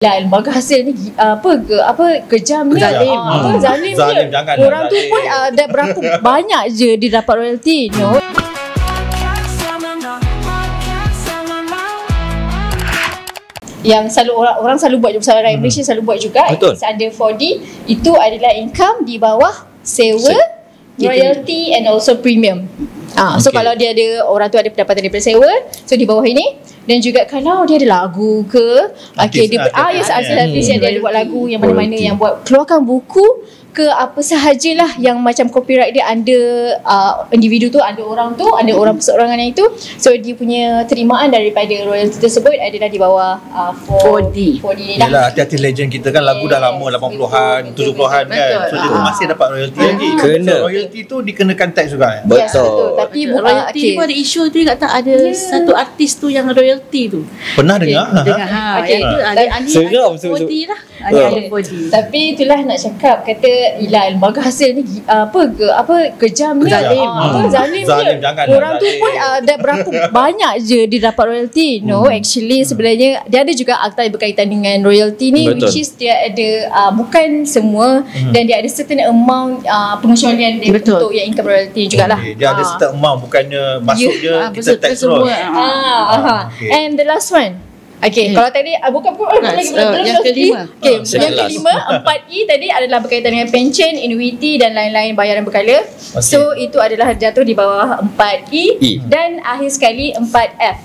Lembaga hasil ni kejamnya, zalim je. Orang tu pun ada berapa banyak je dia dapat royalty, yang selalu orang selalu buat juga, rakyat Malaysia selalu buat juga. It's under 4D. Itu adalah income di bawah sewa, royalty and also premium. So kalau dia ada, orang tu ada pendapatan daripada sewa, so di bawah ini. Dan juga kalau dia ada lagu ke, artis yang dia ada buat lagu, yang mana-mana yang buat keluarkan buku ke apa sahajalah yang macam copyright dia under individu tu, under orang perseorangan yang itu. So dia punya terimaan daripada royalty tersebut adalah di bawah 4D ni dah. Yalah, hati-hati legend kita kan, lagu dah lama 80-an, 70-an kan. So dia masih dapat royalty lagi. So royalty tu dikenakan tax juga. Betul. Tapi royalty pun ada isu tu juga, tak ada satu artis tu yang royalty tu. Pernah dengar? Itu ada 4D lah. Ada 4D. Tapi itulah nak cakap, kata lembaga hasil ni kejamnya, zalim je. Orang tu pun ada berapa banyak je dia dapat royalty. Actually sebenarnya dia ada juga akta yang berkaitan dengan royalty ni. Betul. Which is dia ada bukan semua, dan dia ada certain amount pengecualian dia untuk yang income royalty jugalah. Dia ada certain amount, bukannya masuk je kita tax terus. And the last one, kalau tadi yang kelima. Yang kelima 4E tadi adalah berkaitan dengan pension, annuity dan lain-lain bayaran berkala. So itu adalah jatuh di bawah 4E. Dan akhir sekali 4F.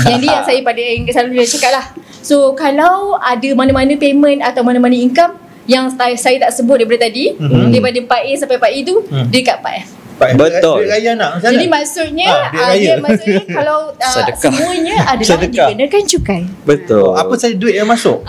Yang dia yang saya selalu cakap lah. So kalau ada mana-mana payment atau mana-mana income yang saya tak sebut daripada tadi, daripada 4A sampai 4E tu, dekat 4F. Betul. Duit raya nak. Jadi maksudnya kalau semuanya adalah dikenakan cukai. Betul. Apa saja duit yang masuk?